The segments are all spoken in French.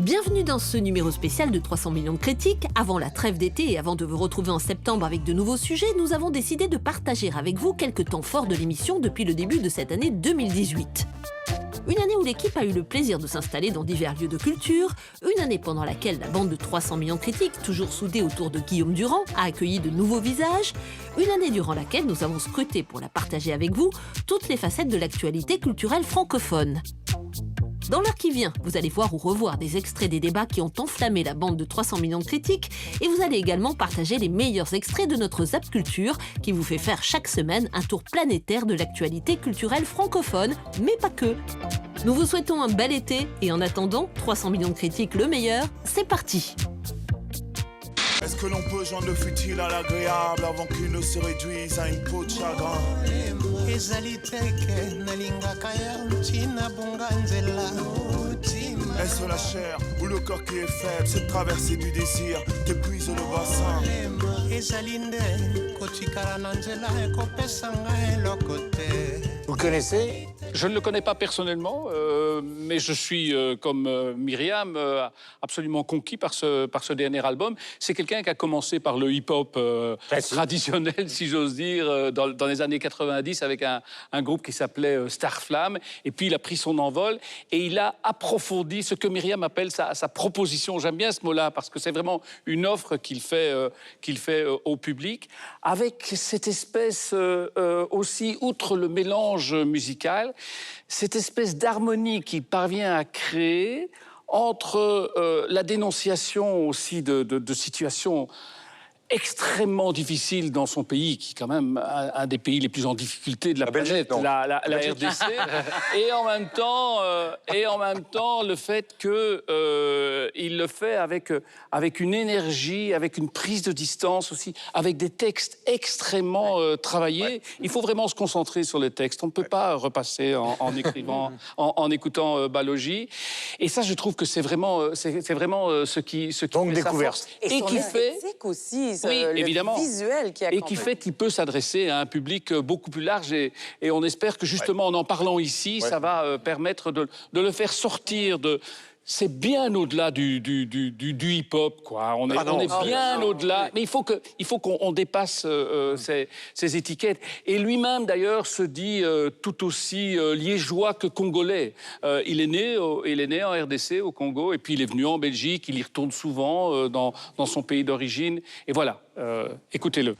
Bienvenue dans ce numéro spécial de 300 millions de critiques. Avant la trêve d'été et avant de vous retrouver en septembre avec de nouveaux sujets, nous avons décidé de partager avec vous quelques temps forts de l'émission depuis le début de cette année 2018. Une année où l'équipe a eu le plaisir de s'installer dans divers lieux de culture, une année pendant laquelle la bande de 300 millions de critiques, toujours soudée autour de Guillaume Durand, a accueilli de nouveaux visages, une année durant laquelle nous avons scruté pour la partager avec vous toutes les facettes de l'actualité culturelle francophone. Dans l'heure qui vient, vous allez voir ou revoir des extraits des débats qui ont enflammé la bande de 300 millions de critiques et vous allez également partager les meilleurs extraits de notre Zap Culture qui vous fait faire chaque semaine un tour planétaire de l'actualité culturelle francophone, mais pas que. Nous vous souhaitons un bel été et en attendant, 300 millions de critiques le meilleur, c'est parti. Est-ce que l'on peut joindre le futile à l'agréable avant qu'il ne se réduise à une peau de chagrin? Est-ce la chair ou le corps qui est faible? Cette traversée du désir t'épuise le bassin. Vous connaissez? Je ne le connais pas personnellement, mais je suis, comme Myriam, absolument conquis par ce dernier album. C'est quelqu'un qui a commencé par le hip-hop traditionnel, si j'ose dire, dans les années 90, avec un groupe qui s'appelait Starflame. Et puis, il a pris son envol et il a approfondi ce que Myriam appelle sa proposition. J'aime bien ce mot-là, parce que c'est vraiment une offre qu'il fait au public, avec cette espèce aussi, outre le mélange musical, cette espèce d'harmonie qu'il parvient à créer entre la dénonciation aussi de situations extrêmement difficiles dans son pays, qui est quand même un des pays les plus en difficulté de la planète, la RDC, et en même temps le fait qu'il le fait avec une énergie, avec une prise de distance aussi, avec des textes extrêmement travaillés. Ouais. Il faut vraiment se concentrer sur les textes. On ne peut pas repasser en écrivant, en écoutant Balogi. Et ça, je trouve que c'est vraiment ce qui donc fait découverte. Sa force. Et qui fait aussi, oui, le évidemment. visuel qui et qui fait qu'il peut s'adresser à un public beaucoup plus large et on espère que justement en parlant ici, ça va permettre de le faire sortir de... C'est bien au-delà du hip-hop, quoi. On est bien au-delà. Mais il faut qu'on dépasse ces étiquettes. Et lui-même, d'ailleurs, se dit tout aussi liégeois que congolais. Il est né en RDC, au Congo, et puis il est venu en Belgique. Il y retourne souvent dans son pays d'origine. Et voilà, écoutez-le.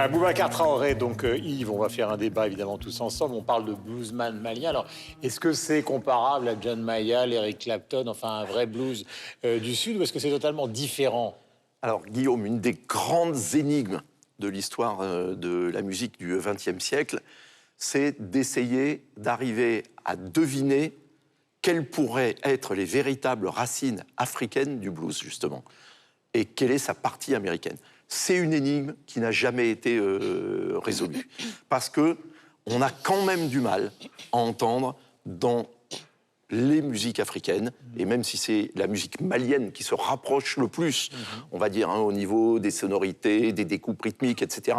Boubacar Traoré, donc Yves, on va faire un débat évidemment tous ensemble. On parle de bluesman malien. Alors, est-ce que c'est comparable à John Mayall, Eric Clapton, enfin un vrai blues du Sud, ou est-ce que c'est totalement différent? Alors, Guillaume, une des grandes énigmes de l'histoire de la musique du XXe siècle, c'est d'essayer d'arriver à deviner quelles pourraient être les véritables racines africaines du blues, justement, et quelle est sa partie américaine. C'est une énigme qui n'a jamais été résolue. Parce qu'on a quand même du mal à entendre dans les musiques africaines, et même si c'est la musique malienne qui se rapproche le plus, on va dire, au niveau des sonorités, des découpes rythmiques, etc.,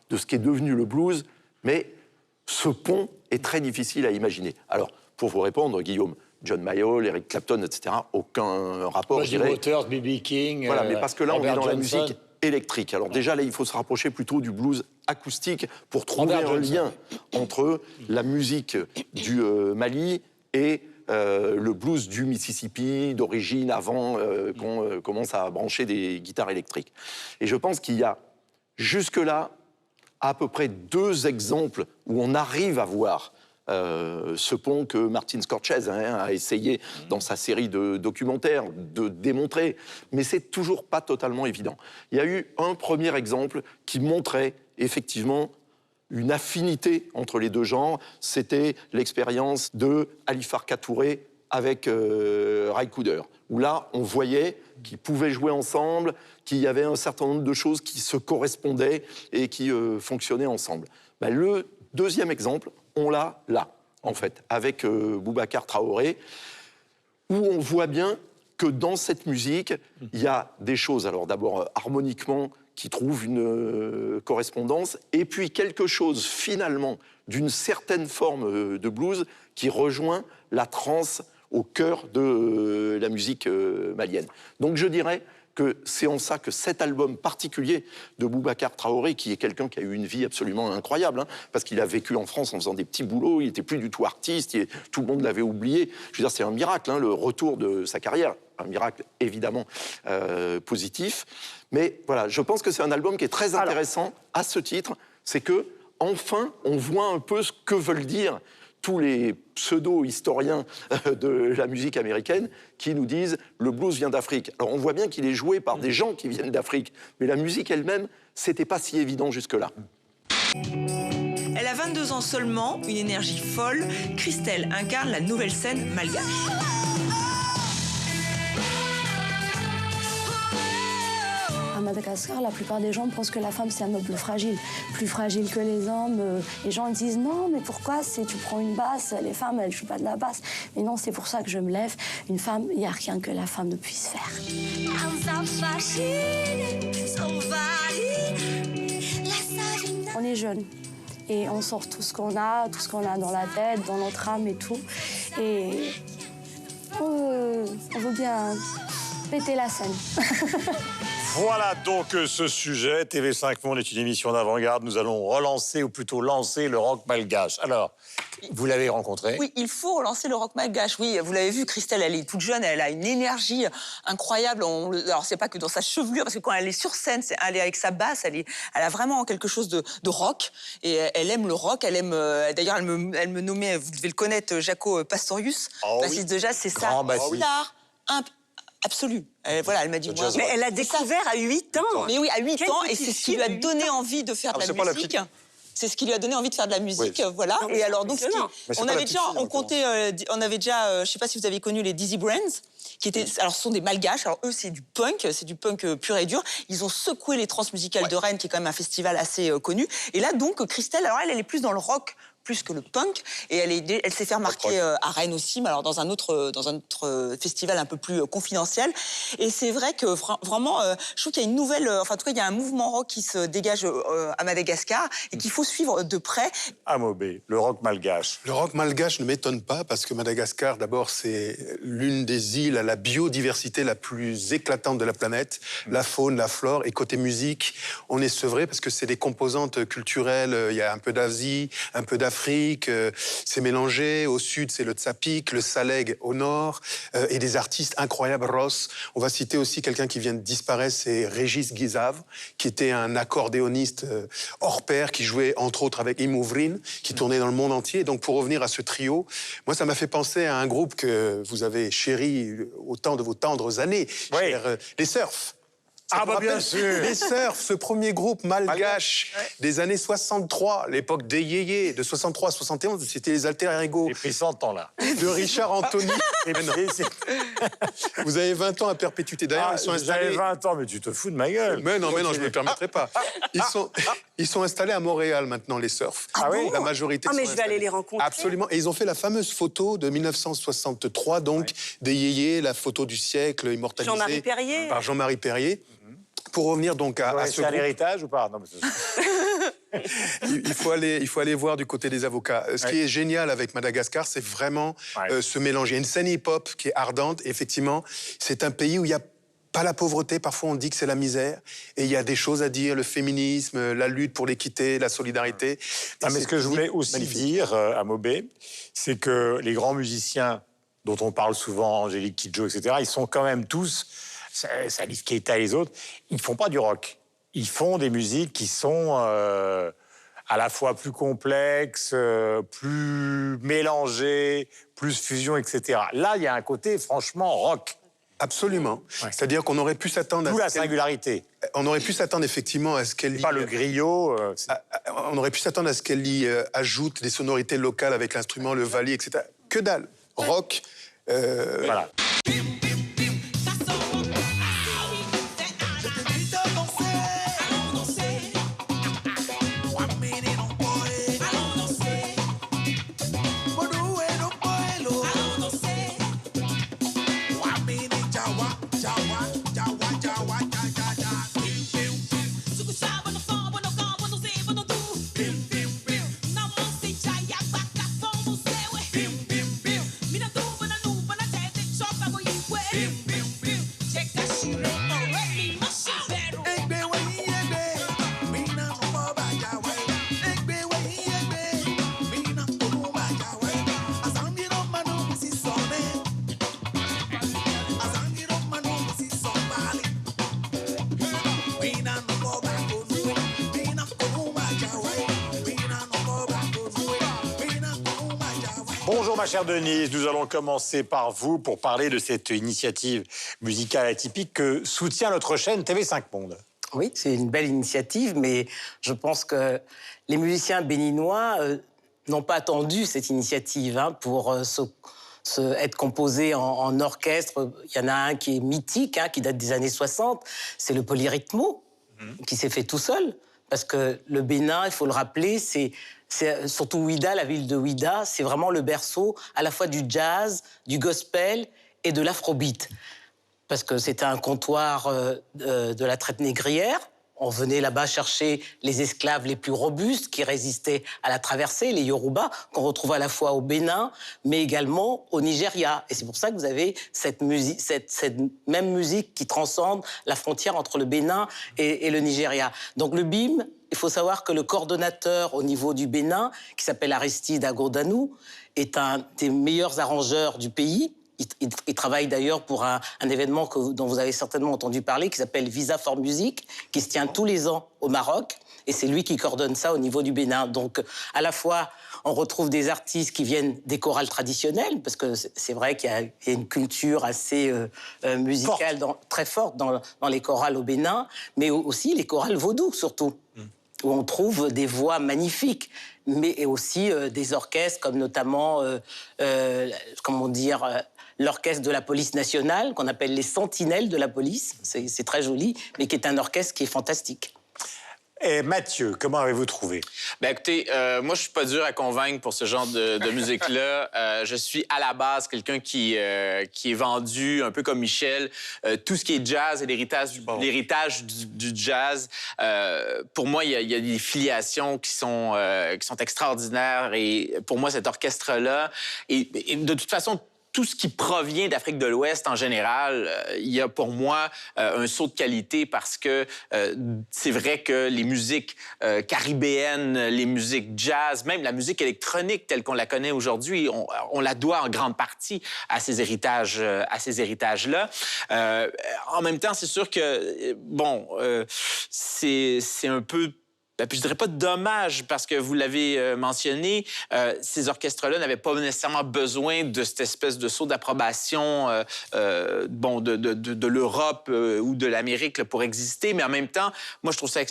de ce qui est devenu le blues, mais ce pont est très difficile à imaginer. Alors, pour vous répondre, Guillaume, John Mayall, Eric Clapton, etc., aucun rapport, Moi, je dirais. Waters, B.B. King, voilà, mais parce que là, Robert on est dans Johnson. la musique électrique. Alors déjà, là, il faut se rapprocher plutôt du blues acoustique pour trouver un lien entre la musique du Mali et le blues du Mississippi, d'origine avant qu'on commence à brancher des guitares électriques. Et je pense qu'il y a jusque-là à peu près 2 exemples où on arrive à voir ce pont que Martin Scorsese a essayé dans sa série de documentaires de démontrer, mais c'est toujours pas totalement évident. Il y a eu un premier exemple qui montrait effectivement une affinité entre les deux genres. C'était l'expérience de Ali Farka Touré avec Ry Cooder, où là, on voyait qu'ils pouvaient jouer ensemble, qu'il y avait un certain nombre de choses qui se correspondaient et qui fonctionnaient ensemble. Ben, le deuxième exemple, on l'a là, en fait, avec Boubacar Traoré, où on voit bien que dans cette musique, il y a des choses, alors d'abord harmoniquement, qui trouvent une correspondance, et puis quelque chose, finalement, d'une certaine forme de blues qui rejoint la trance au cœur de la musique malienne. Donc je dirais que c'est en ça que cet album particulier de Boubacar Traoré, qui est quelqu'un qui a eu une vie absolument incroyable, hein, parce qu'il a vécu en France en faisant des petits boulots, il n'était plus du tout artiste, tout le monde l'avait oublié. Je veux dire, c'est un miracle, hein, le retour de sa carrière, un miracle évidemment positif. Mais voilà, je pense que c'est un album qui est très intéressant à ce titre, c'est que enfin on voit un peu ce que veulent dire tous les pseudo-historiens de la musique américaine qui nous disent « le blues vient d'Afrique ». Alors on voit bien qu'il est joué par des gens qui viennent d'Afrique, mais la musique elle-même, c'était pas si évident jusque-là. Elle a 22 ans seulement, une énergie folle. Christelle incarne la nouvelle scène malgache. À Madagascar, la plupart des gens pensent que la femme, c'est un meuble fragile, plus fragile que les hommes. Les gens disent non, mais pourquoi tu prends une basse, les femmes, elles jouent pas de la basse. Mais non, c'est pour ça que je me lève. Une femme, il n'y a rien que la femme ne puisse faire. On est jeunes et on sort tout ce qu'on a dans la tête, dans notre âme et tout. Et on veut bien péter la scène. Voilà donc ce sujet. TV5 Monde est une émission d'avant-garde. Nous allons relancer, ou plutôt lancer, le rock malgache. Alors, vous l'avez rencontré? Oui, il faut relancer le rock malgache. Oui, vous l'avez vu, Christelle, elle est toute jeune, elle a une énergie incroyable. Alors, c'est pas que dans sa chevelure, parce que quand elle est sur scène, elle est avec sa basse, elle a vraiment quelque chose de rock. Et elle aime le rock, elle aime... D'ailleurs, elle me nommait, vous devez le connaître, Jaco Pastorius, bassiste de jazz, c'est ça. Grand bassiste. Absolu. Voilà, elle m'a dit... Mais elle a découvert à 8 ans. Mais oui, à 8 ans, et c'est ce qui lui a donné envie de faire de la musique. C'est ce qui lui a donné envie de faire de la musique, voilà. Non, et alors, donc, on avait déjà, je sais pas si vous avez connu les Dizzy Brands, qui étaient, alors ce sont des malgaches, alors eux c'est du punk pur et dur. Ils ont secoué les transmusicales de Rennes, qui est quand même un festival assez connu. Et là, donc, Christelle, alors elle est plus dans le rock, plus que le punk, et elle s'est fait remarquer à Rennes aussi, mais alors dans un autre festival un peu plus confidentiel. Et c'est vrai que vraiment, je trouve qu'il y a une nouvelle, enfin en tout cas, il y a un mouvement rock qui se dégage à Madagascar et qu'il faut suivre de près. Amobé, le rock malgache. Le rock malgache ne m'étonne pas parce que Madagascar, d'abord, c'est l'une des îles à la biodiversité la plus éclatante de la planète. La faune, la flore, et côté musique, on est sevré parce que c'est des composantes culturelles. Il y a un peu d'Asie, un peu d'Afrique. C'est mélangé. Au sud, c'est le tsapik, le saleg au nord, et des artistes incroyables, Ross. On va citer aussi quelqu'un qui vient de disparaître, c'est Régis Guizav, qui était un accordéoniste hors pair, qui jouait entre autres avec Imouvrin, qui tournait dans le monde entier. Donc pour revenir à ce trio, moi ça m'a fait penser à un groupe que vous avez chéri au temps de vos tendres années, les Surfs. Ah bah bien sûr. Les Surfs, ce premier groupe malgache des années 63, l'époque des yéyés, de 63 à 71, c'était les alter ego. J'ai pris 100 ans là. De Richard Anthony. Vous avez 20 ans à perpétuité. D'ailleurs, ils sont installés... J'avais 20 ans, mais tu te fous de ma gueule. Mais non, je ne me permettrai pas. Ils sont installés à Montréal maintenant, les Surfs. Ah oui. La majorité. Ah mais je vais aller les rencontrer. Absolument. Et ils ont fait la fameuse photo de 1963, donc des yéyés, la photo du siècle immortalisée Jean-Marie Perrier. Par Jean-Marie Perrier. Pour revenir donc à ce c'est un héritage ou pas? Non, mais il faut aller voir du côté des avocats. Ce qui est génial avec Madagascar, c'est vraiment ce mélange. Il y a une scène hip-hop qui est ardente. Et effectivement, c'est un pays où il y a pas la pauvreté, parfois on dit que c'est la misère, et il y a des choses à dire, le féminisme, la lutte pour l'équité, la solidarité. Ah, mais ce que je voulais aussi dire à Mobé, c'est que les grands musiciens dont on parle souvent, Angélique Kidjo, etc., ils sont quand même tous, Salif Keita et les autres, ils font pas du rock. Ils font des musiques qui sont à la fois plus complexes, plus mélangées, plus fusion, etc. Là, il y a un côté franchement rock. Absolument. C'est-à-dire qu'on aurait pu s'attendre à... D'où la singularité. On aurait pu s'attendre effectivement à ce qu'elle y... Pas le griot. On aurait pu s'attendre à ce qu'elle y ajoute des sonorités locales avec l'instrument, le vali, etc. Que dalle. Rock. Voilà. Bonjour ma chère Denise, nous allons commencer par vous pour parler de cette initiative musicale atypique que soutient notre chaîne TV5 Monde. Oui, c'est une belle initiative, mais je pense que les musiciens béninois n'ont pas attendu cette initiative pour être composés en orchestre. Il y en a un qui est mythique, qui date des années 60, c'est le Polyrythmo, qui s'est fait tout seul. Parce que le Bénin, il faut le rappeler, c'est surtout Ouidah, la ville de Ouidah, c'est vraiment le berceau à la fois du jazz, du gospel et de l'afrobeat. Parce que c'était un comptoir de la traite négrière. On venait là-bas chercher les esclaves les plus robustes qui résistaient à la traversée, les Yoruba, qu'on retrouve à la fois au Bénin, mais également au Nigeria. Et c'est pour ça que vous avez cette même musique qui transcende la frontière entre le Bénin et le Nigeria. Donc le BIM, il faut savoir que le coordonnateur au niveau du Bénin, qui s'appelle Aristide Agodanou, est un des meilleurs arrangeurs du pays. Il travaille d'ailleurs pour un événement dont vous avez certainement entendu parler, qui s'appelle Visa for Music, qui se tient tous les ans au Maroc. Et c'est lui qui coordonne ça au niveau du Bénin. Donc, à la fois, on retrouve des artistes qui viennent des chorales traditionnelles, parce que c'est vrai qu'il y a une culture assez musicale très forte dans les chorales au Bénin, mais aussi les chorales vaudou, surtout, où on trouve des voix magnifiques, mais aussi des orchestres, comme notamment, l'orchestre de la police nationale, qu'on appelle les sentinelles de la police. C'est très joli, mais qui est un orchestre qui est fantastique. Et Mathieu, comment avez-vous trouvé? Écoutez, moi, je suis pas dur à convaincre pour ce genre de musique-là. Je suis à la base quelqu'un qui est vendu, un peu comme Michel, tout ce qui est jazz et l'héritage du jazz. Pour moi, il y a des filiations qui sont extraordinaires. Et pour moi, cet orchestre-là, et de toute façon, tout ce qui provient d'Afrique de l'Ouest en général, il y a pour moi un saut de qualité parce que c'est vrai que les musiques caribéennes, les musiques jazz, même la musique électronique telle qu'on la connaît aujourd'hui, on la doit en grande partie à ces héritages-là. En même temps, c'est sûr que, c'est un peu... Puis je dirais pas dommage, parce que vous l'avez mentionné, ces orchestres-là n'avaient pas nécessairement besoin de cette espèce de saut d'approbation de l'Europe ou de l'Amérique pour exister. Mais en même temps, moi, je trouve ça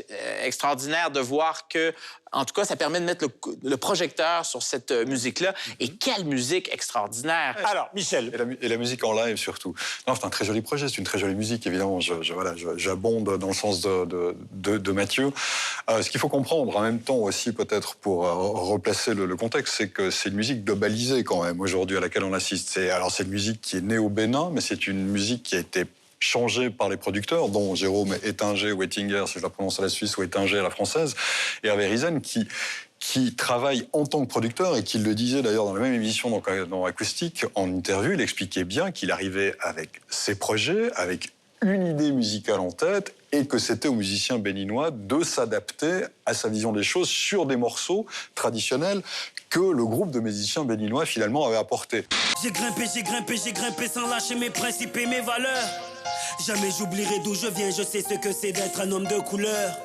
extraordinaire de voir que, en tout cas, ça permet de mettre le projecteur sur cette musique-là. Et quelle musique extraordinaire! Alors, Michel. Et la musique en live, surtout. Non, c'est un très joli projet, c'est une très jolie musique, évidemment. J'abonde dans le sens de Mathieu. Ce qu'il faut comprendre, en même temps aussi, peut-être pour replacer le contexte, c'est que c'est une musique globalisée, quand même, aujourd'hui, à laquelle on assiste. C'est une musique qui est née au Bénin, mais c'est une musique qui a été changé par les producteurs, dont Jérôme Ettinger ou Ettinger, si je la prononce à la suisse, ou Ettinger à la française, et Hervé Rizen, qui travaille en tant que producteur et qui le disait d'ailleurs dans la même émission dans Acoustique, en interview, il expliquait bien qu'il arrivait avec ses projets, avec une idée musicale en tête, et que c'était aux musiciens béninois de s'adapter à sa vision des choses sur des morceaux traditionnels que le groupe de musiciens béninois finalement avait apporté. J'ai grimpé sans lâcher mes principes et mes valeurs. Jamais j'oublierai d'où je viens, je sais ce que c'est d'être un homme de couleur.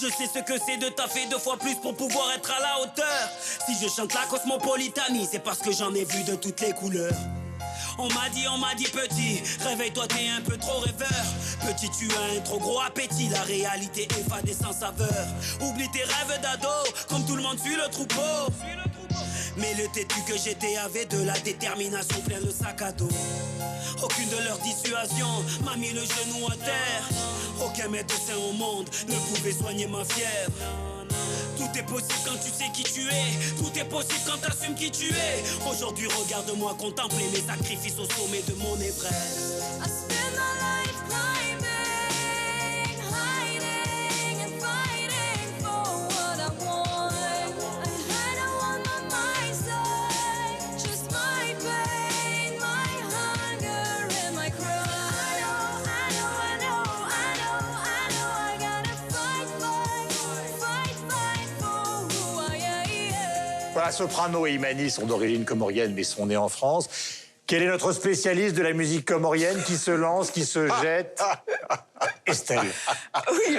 Je sais ce que c'est de taffer 2 fois plus pour pouvoir être à la hauteur. Si je chante la cosmopolitanie, c'est parce que j'en ai vu de toutes les couleurs. On m'a dit petit, réveille-toi t'es un peu trop rêveur. Petit tu as un trop gros appétit, la réalité est fade et sans saveur. Oublie tes rêves d'ado, comme tout le monde suit le troupeau. Mais le têtu que j'étais avait de la détermination plein le sac à dos. Aucune de leurs dissuasions m'a mis le genou à terre. Aucun médecin au monde ne pouvait soigner ma fièvre. Tout est possible quand tu sais qui tu es. Tout est possible quand t'assumes qui tu es. Aujourd'hui regarde-moi contempler mes sacrifices au sommet de mon Everest. Voilà, Soprano et Imani sont d'origine comorienne mais sont nés en France. Quel est notre spécialiste de la musique comorienne qui se lance, qui se jette? Estelle. Oui.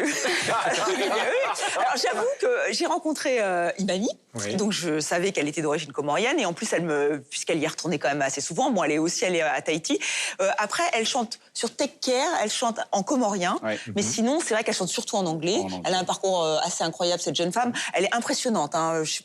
Alors j'avoue que j'ai rencontré Imani, donc je savais qu'elle était d'origine comorienne et en plus puisqu'elle y est retournée quand même assez souvent, bon elle est aussi allée à Tahiti. Après elle chante sur Take Care, elle chante en comorien, mais sinon c'est vrai qu'elle chante surtout en anglais. Elle a un parcours assez incroyable cette jeune femme, elle est impressionnante. Hein. Je sais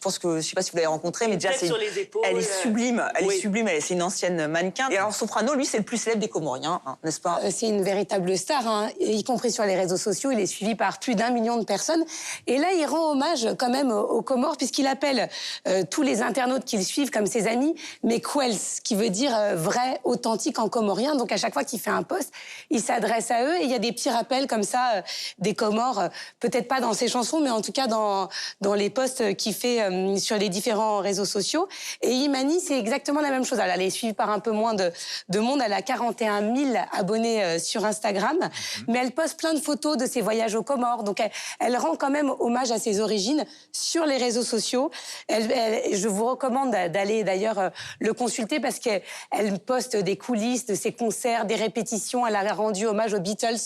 pas si vous l'avez rencontrée, mais déjà sur les épaules, elle est sublime, est sublime, c'est une ancienne mannequin. Et alors Soprano, lui c'est le plus célèbre des Comoriens, hein, n'est-ce pas? C'est une véritable star, hein, y compris sur les réseaux sociaux. Il est suivi par plus d'1 million de personnes. Et là, il rend hommage quand même aux Comores, puisqu'il appelle tous les internautes qu'il suivent comme ses amis, Mekwels, qui veut dire vrai, authentique en comorien. Donc à chaque fois qu'il fait un post, il s'adresse à eux. Et il y a des petits rappels comme ça des Comores, peut-être pas dans ses chansons, mais en tout cas dans les posts qu'il fait sur les différents réseaux sociaux. Et Imani, c'est exactement la même chose. Elle est suivie par un peu moins de monde. Elle a 41 000 abonnés sur Instagram. Mais elle poste plein de photos de ses voyages aux Comores. Donc, elle rend quand même hommage à ses origines sur les réseaux sociaux. Je vous recommande d'aller d'ailleurs le consulter parce qu'elle poste des coulisses de ses concerts, des répétitions. Elle a rendu hommage aux Beatles.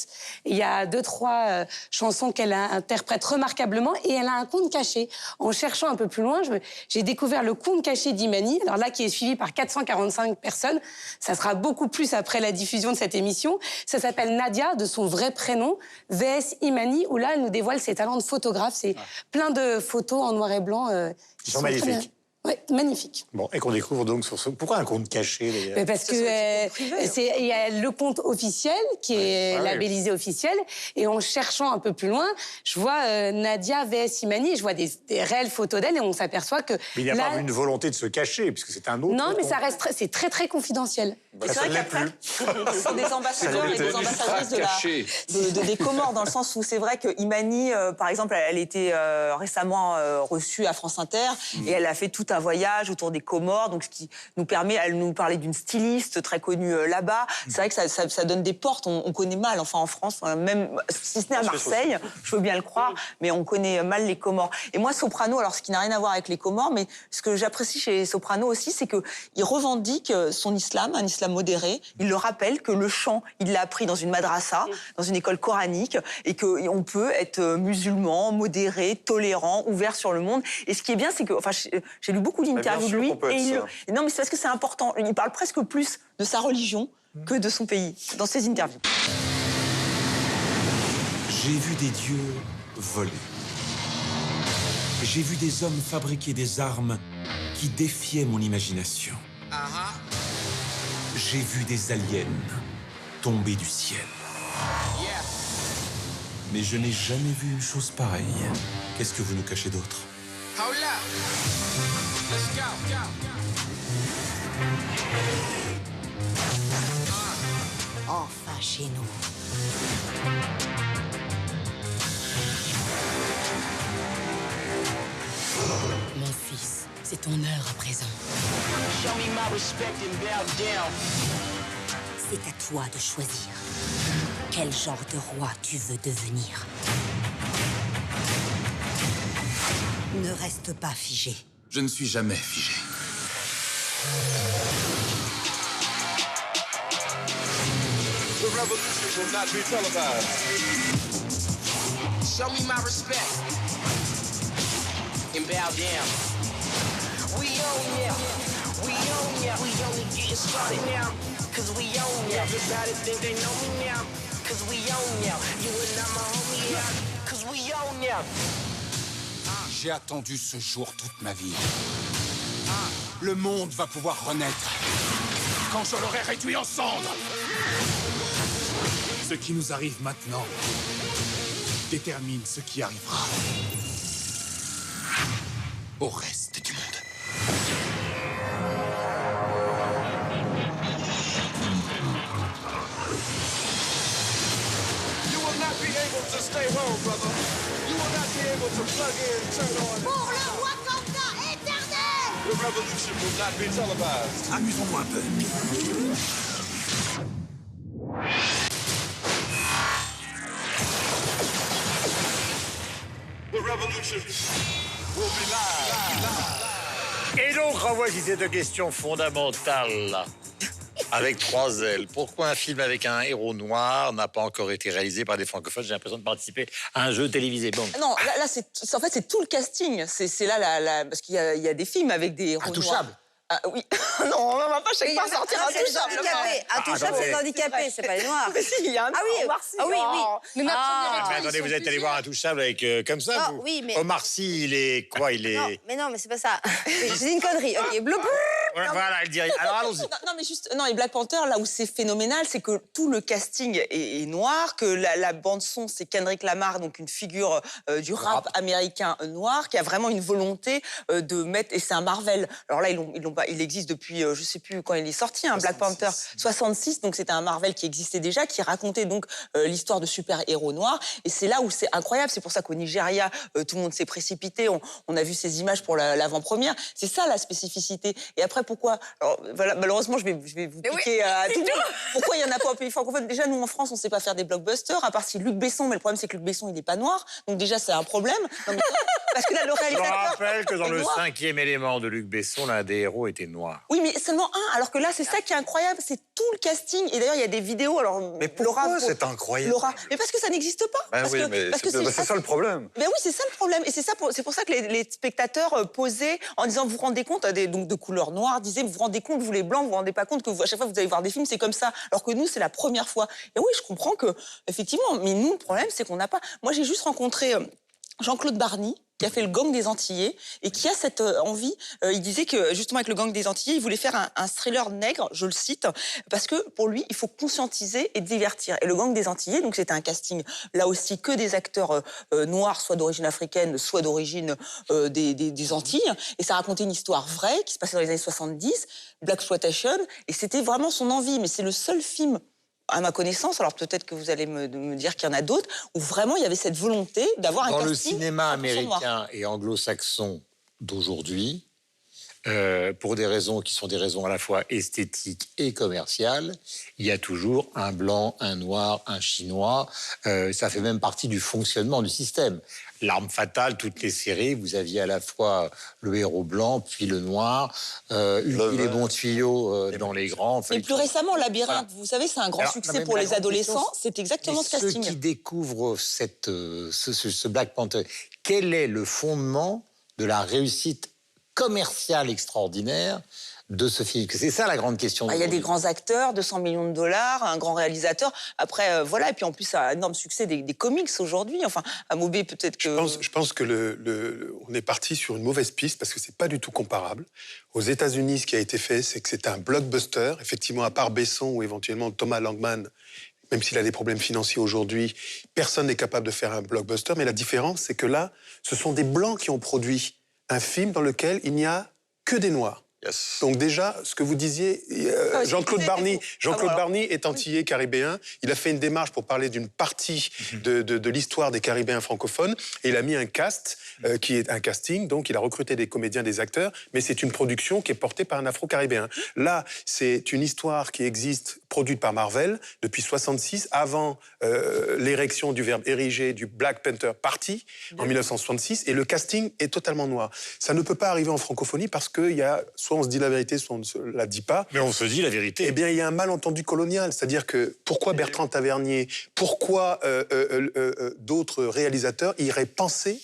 Il y a 2-3 chansons qu'elle interprète remarquablement et elle a un compte caché. En cherchant un peu plus loin, j'ai découvert le compte caché d'Imani, alors là qui est suivi par 445 personnes. Ça sera beaucoup plus après la diffusion de cette émission. Ça s'appelle Nadia, de son vrai prénom, VS Imani, où là, elle nous dévoile ses talents de photographe. C'est plein de photos en noir et blanc. Qui sont magnifiques. Oui, magnifique. Bon, et qu'on découvre donc sur ce... Pourquoi un compte caché, d'ailleurs? Parce que il y a le compte officiel qui est labellisé officiel, et en cherchant un peu plus loin, je vois Nadia VS Imani, je vois des réelles photos d'elle, et on s'aperçoit que... Mais il n'y a pas une volonté de se cacher, puisque c'est un autre... Non, mais ça reste c'est très très confidentiel. C'est vrai qu'après, ce sont des ambassadeurs et des ambassadrices des Comores, dans le sens où c'est vrai que Imani, par exemple, elle était récemment reçue à France Inter, et elle a fait tout un voyage autour des Comores, donc ce qui nous permet, elle nous parlait d'une styliste très connue là-bas. C'est vrai que ça donne des portes, on connaît mal, enfin en France, même si ce n'est à Marseille, je veux bien le croire, mais on connaît mal les Comores. Et moi, Soprano, alors ce qui n'a rien à voir avec les Comores, mais ce que j'apprécie chez Soprano aussi, c'est qu'il revendique son islam, un islam modéré. Il le rappelle que le chant, il l'a appris dans une madrasa, dans une école coranique, et qu'on peut être musulman, modéré, tolérant, ouvert sur le monde. Et ce qui est bien, c'est que, enfin, j'ai lu beaucoup d'interviews de lui. Non, mais c'est parce que c'est important. Il parle presque plus de sa religion que de son pays dans ses interviews. J'ai vu des dieux voler. J'ai vu des hommes fabriquer des armes qui défiaient mon imagination. J'ai vu des aliens tomber du ciel. Mais je n'ai jamais vu une chose pareille. Qu'est-ce que vous nous cachez d'autre? Enfin chez nous. Mon fils, c'est ton heure à présent. C'est à toi de choisir quel genre de roi tu veux devenir. Ne reste pas figé. Je ne suis jamais figé. The revolution will not be televised. Show me my respect and bow down. We own ya, we own ya, we only getting started now. Everybody think they know me now, cause we own now. You and I'm a homie, yeah, cause we own now. J'ai attendu ce jour toute ma vie. Le monde va pouvoir renaître quand je l'aurai réduit en cendres. Ce qui nous arrive maintenant détermine ce qui arrivera au reste du monde. You will not be able to stay home, brother. You will not be able to plug in, turn on. Pour le Wakanda éternel! The revolution will not be televised. Amusons-nous un peu. The revolution will be live. Et donc, renvoici cette question fondamentale. Avec 3 L. Pourquoi un film avec un héros noir n'a pas encore été réalisé par des francophones? J'ai l'impression de participer à un jeu télévisé. Bon. Non, là c'est en fait c'est tout le casting. C'est là parce qu'il y a des films avec des héros Intouchables. noirs. Ah, oui. Non, on va pas chaque fois sortir Intouchable. Intouchable, c'est les handicapés, c'est pas les noirs. Mais si, il y a un Omar Sy. Ah oui, oui. Mais Mais attendez, vous êtes allé voir Intouchable avec comme ça, Non, vous oui, mais- Omar Sy, il est quoi? Il est... Non, mais c'est pas ça. J'ai dit une connerie. Ok, bleu. Ouais, voilà, elle dit rien. Alors allons-y. Non, mais juste, non, et Black Panther, là où c'est phénoménal, c'est que tout le casting est noir, que la bande-son, c'est Kendrick Lamar, donc une figure du rap américain noir, qui a vraiment une volonté de mettre. Et c'est un Marvel. Alors là, ils l'ont pas. Il existe depuis, je sais plus quand il est sorti, hein, Black Panther 66. Donc c'était un Marvel qui existait déjà, qui racontait donc l'histoire de super-héros noirs. Et c'est là où c'est incroyable. C'est pour ça qu'au Nigeria, tout le monde s'est précipité. On a vu ces images pour l'avant-première. C'est ça la spécificité. Et après, pourquoi? Alors, voilà, malheureusement, je vais vous piquer à tout le monde. Pourquoi il n'y en a pas au pays francophone? Déjà, nous, en France, on ne sait pas faire des blockbusters, à part si Luc Besson, mais le problème, c'est que Luc Besson, il n'est pas noir. Donc déjà, c'est un problème. Non, mais, parce que là, le Je réalisateur... rappelle que dans est le noir. 5e élément de Luc Besson, l'un des héros était noir. Oui, mais seulement un. Alors que là, c'est ça qui est incroyable, c'est tout le casting. Et d'ailleurs, il y a des vidéos. Alors, Mais pourquoi c'est incroyable? Laura, mais parce que ça n'existe pas. Ben parce oui, que, mais parce que c'est ça le problème. Ben oui, c'est ça le problème. Et c'est pour ça que les spectateurs posaient en disant, vous vous rendez compte, donc de couleur noire, disaient, vous vous rendez compte, vous les blancs, vous vous rendez pas compte que à chaque fois que vous allez voir des films, c'est comme ça. Alors que nous, c'est la première fois. Et oui, je comprends que, effectivement, mais nous, le problème, c'est qu'on n'a pas. Moi, j'ai juste rencontré Jean-Claude Barny, qui a fait le Gang des Antillais et qui a cette envie. Il disait que justement avec le Gang des Antillais, il voulait faire un thriller nègre, je le cite, parce que pour lui, il faut conscientiser et divertir. Et le Gang des Antillais, donc c'était un casting là aussi que des acteurs noirs, soit d'origine africaine, soit d'origine des Antilles. Et ça racontait une histoire vraie qui se passait dans les années 70, Blaxploitation, et c'était vraiment son envie. Mais c'est le seul film, à ma connaissance, alors peut-être que vous allez me dire qu'il y en a d'autres, où vraiment il y avait cette volonté d'avoir un Dans casting... le cinéma 100% noir. américain et anglo-saxon d'aujourd'hui, pour des raisons qui sont des raisons à la fois esthétiques et commerciales, il y a toujours un blanc, un noir, un chinois. Ça fait même partie du fonctionnement du système. L'Arme fatale, toutes les séries, vous aviez à la fois le héros blanc, puis le noir, les bons tuyaux dans les grands. Et plus récemment, Labyrinthe, vous savez, c'est un grand Alors, succès non, mais pour la les grande adolescents. question, C'est exactement ce casting. Ceux qui découvrent ce Black Panther, quel est le fondement de la réussite commerciale extraordinaire de ce film? C'est ça la grande question. Il y a des grands acteurs, 200 millions de dollars, un grand réalisateur. Après, voilà, et puis en plus, un énorme succès des comics aujourd'hui. Enfin, à Mobé, peut-être que... Je pense que on est parti sur une mauvaise piste parce que c'est pas du tout comparable. Aux États-Unis, ce qui a été fait, c'est que c'est un blockbuster. Effectivement, à part Besson ou éventuellement Thomas Langman, même s'il a des problèmes financiers aujourd'hui, personne n'est capable de faire un blockbuster. Mais la différence, c'est que là, ce sont des Blancs qui ont produit un film dans lequel il n'y a que des Noirs. Yes. Donc déjà, ce que vous disiez, Jean-Claude Barny est antillais caribéen. Il a fait une démarche pour parler d'une partie de l'histoire des Caribéens francophones. Et il a mis un cast, qui est un casting. Donc il a recruté des comédiens, des acteurs. Mais c'est une production qui est portée par un Afro-Caribéen. Là, c'est une histoire qui existe, produite par Marvel, depuis 66, avant l'érection du verbe ériger du Black Panther Party, en 1966. Et le casting est totalement noir. Ça ne peut pas arriver en francophonie parce qu'il y a... Soit on se dit la vérité, soit on ne se la dit pas. Mais on se dit la vérité. Eh bien, il y a un malentendu colonial. C'est-à-dire que pourquoi Bertrand Tavernier, pourquoi d'autres réalisateurs iraient penser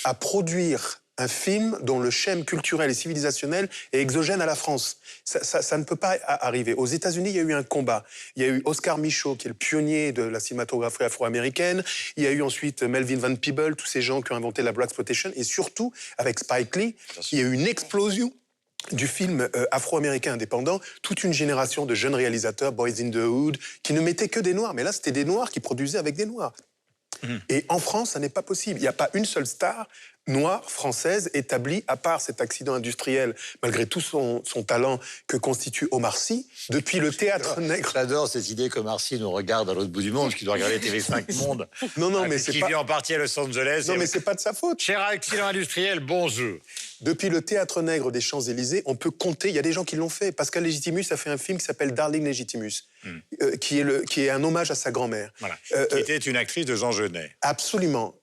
à produire un film dont le schème culturel et civilisationnel est exogène à la France. Ça ne peut pas arriver. Aux États-Unis, il y a eu un combat. Il y a eu Oscar Micheaux, qui est le pionnier de la cinématographie afro-américaine. Il y a eu ensuite Melvin Van Peebles, tous ces gens qui ont inventé la blaxploitation. Et surtout, avec Spike Lee, il y a eu une explosion du film afro-américain indépendant, toute une génération de jeunes réalisateurs, Boys in the Hood, qui ne mettaient que des Noirs. Mais là, c'était des Noirs qui produisaient avec des Noirs. Et en France, ça n'est pas possible. Il n'y a pas une seule star noire française établie, à part cet accident industriel, malgré tout son talent que constitue Omar Sy, depuis le théâtre nègre. J'adore cette idée qu'Omar Sy nous regarde à l'autre bout du monde, qui doit regarder TV5 Monde. Non, mais c'est qui pas... vit en partie à Los Angeles. Non, mais c'est pas de sa faute. Cher accident industriel, bonjour. Depuis le théâtre nègre des Champs-Élysées, on peut compter, il y a des gens qui l'ont fait. Pascal Légitimus a fait un film qui s'appelle Darling Légitimus, qui est un hommage à sa grand-mère. Voilà. Qui était une actrice de Jean Genet. Absolument.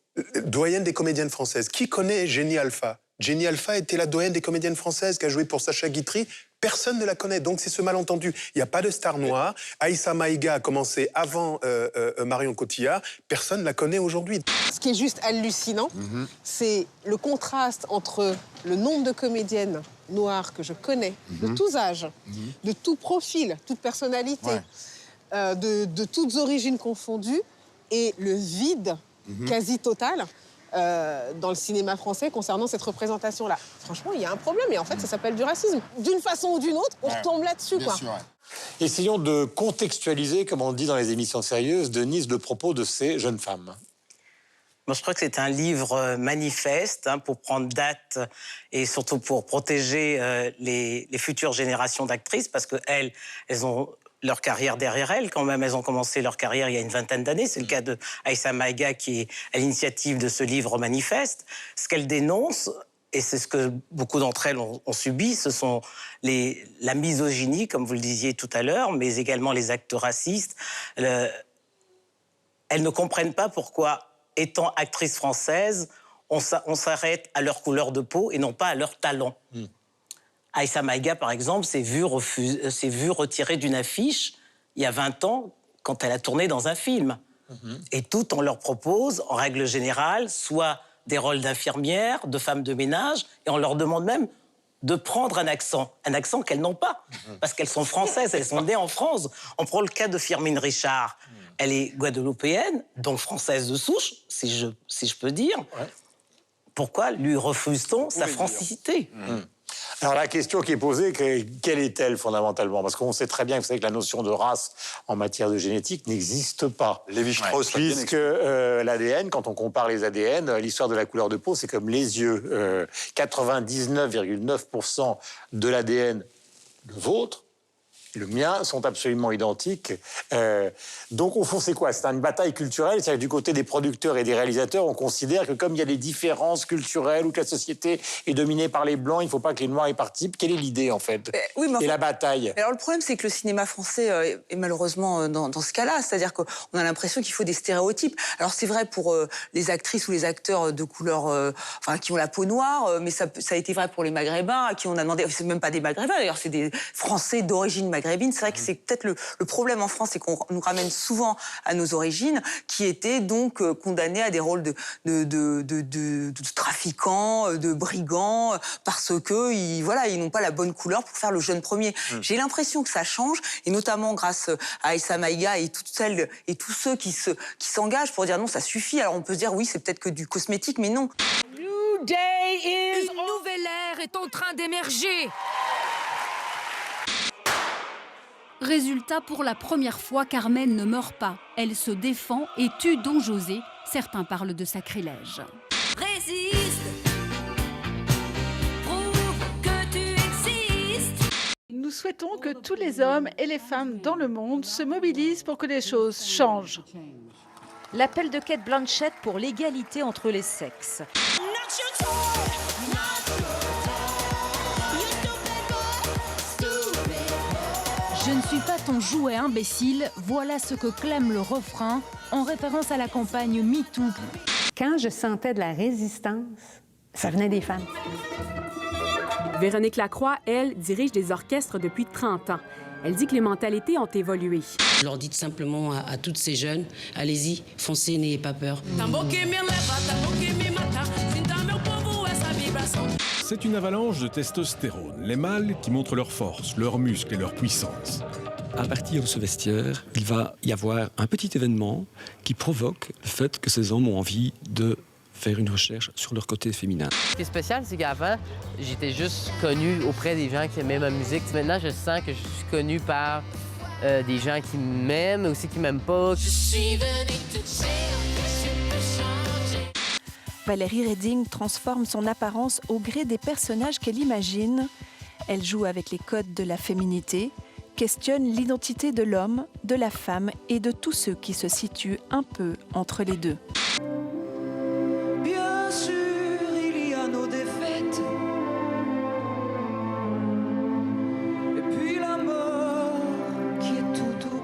Doyenne des comédiennes françaises. Qui connaît Jenny Alpha? Jenny Alpha était la doyenne des comédiennes françaises qui a joué pour Sacha Guitry. Personne ne la connaît, donc c'est ce malentendu. Il n'y a pas de star noire. Aïssa Maïga a commencé avant Marion Cotillard. Personne ne la connaît aujourd'hui. Ce qui est juste hallucinant, c'est le contraste entre le nombre de comédiennes noires que je connais, de tous âges, de tout profil, toute personnalité, de toutes origines confondues, et le vide quasi total dans le cinéma français concernant cette représentation-là. Franchement, il y a un problème, et en fait, ça s'appelle du racisme. D'une façon ou d'une autre, on retombe là-dessus, quoi. Sûr, Essayons de contextualiser, comme on dit dans les émissions sérieuses, Denise, le propos de ces jeunes femmes. Moi, je crois que c'est un livre manifeste pour prendre date et surtout pour protéger les futures générations d'actrices, parce qu'elles ont leur carrière derrière elles, quand même. Elles ont commencé leur carrière il y a une vingtaine d'années. C'est le cas de Aïssa Maïga, qui est à l'initiative de ce livre manifeste. Ce qu'elle dénonce, et c'est ce que beaucoup d'entre elles ont subi, ce sont la misogynie, comme vous le disiez tout à l'heure, mais également les actes racistes. Elles ne comprennent pas pourquoi, étant actrices françaises, on s'arrête à leur couleur de peau et non pas à leur talent. Aïssa Maïga, par exemple, s'est vue retirée d'une affiche il y a 20 ans quand elle a tourné dans un film. Et tout, on leur propose, en règle générale, soit des rôles d'infirmières, de femmes de ménage, et on leur demande même de prendre un accent qu'elles n'ont pas, parce qu'elles sont françaises, elles sont nées en France. On prend le cas de Firmin Richard. Elle est guadeloupéenne, donc française de souche, si je peux dire. Pourquoi lui refuse-t-on sa francité? Alors la question qui est posée, quelle est-elle fondamentalement? Parce qu'on sait très bien, vous savez, que la notion de race en matière de génétique n'existe pas. Lévi-Strauss l'a bien Puisque l'ADN, quand on compare les ADN, l'histoire de la couleur de peau, c'est comme les yeux. 99,9% de l'ADN, le vôtre, le mien, sont absolument identiques. Donc, au fond, c'est quoi? C'est une bataille culturelle. C'est-à-dire que du côté des producteurs et des réalisateurs, on considère que comme il y a des différences culturelles ou que la société est dominée par les Blancs, il ne faut pas que les Noirs y participent. Quelle est l'idée, en fait? Et la bataille? Alors, le problème, c'est que le cinéma français est malheureusement dans ce cas-là. C'est-à-dire qu'on a l'impression qu'il faut des stéréotypes. Alors, c'est vrai pour les actrices ou les acteurs de couleur, qui ont la peau noire, mais ça a été vrai pour les Maghrébins, à qui on a demandé... C'est même pas des Maghrébins, d'ailleurs, c'est des Français d'origine maghrébine. C'est vrai que c'est peut-être le problème en France, c'est qu'on nous ramène souvent à nos origines, qui étaient donc condamnés à des rôles de trafiquants, de brigands, parce que ils n'ont pas la bonne couleur pour faire le jeune premier. J'ai l'impression que ça change, et notamment grâce à Aïssa Maïga et toutes celles et tous ceux qui s'engagent pour dire non, ça suffit. Alors on peut se dire oui, c'est peut-être que du cosmétique, mais non. Une nouvelle ère est en train d'émerger. Résultat, pour la première fois, Carmen ne meurt pas. Elle se défend et tue Don José. Certains parlent de sacrilège. Résiste, prouve que tu existes. Nous souhaitons que tous les hommes et les femmes dans le monde se mobilisent pour que les choses changent. L'appel de Cate Blanchett pour l'égalité entre les sexes. Je ne suis pas ton jouet imbécile, voilà ce que clame le refrain, en référence à la campagne MeToo. Quand je sentais de la résistance, ça venait des femmes. Véronique Lacroix, elle, dirige des orchestres depuis 30 ans. Elle dit que les mentalités ont évolué. Je leur dis tout simplement à toutes ces jeunes, allez-y, foncez, n'ayez pas peur. C'est une avalanche de testostérone, les mâles qui montrent leur force, leurs muscles et leur puissance. À partir de ce vestiaire, il va y avoir un petit événement qui provoque le fait que ces hommes ont envie de faire une recherche sur leur côté féminin. Ce qui est spécial, c'est qu'avant, j'étais juste connu auprès des gens qui aimaient ma musique. Maintenant, je sens que je suis connu par des gens qui m'aiment, mais aussi qui m'aiment pas. Je suis venue te dire que tu peux changer. Valérie Reding transforme son apparence au gré des personnages qu'elle imagine. Elle joue avec les codes de la féminité, questionne l'identité de l'homme, de la femme et de tous ceux qui se situent un peu entre les deux. Bien sûr, il y a nos défaites. Et puis la mort qui est tout au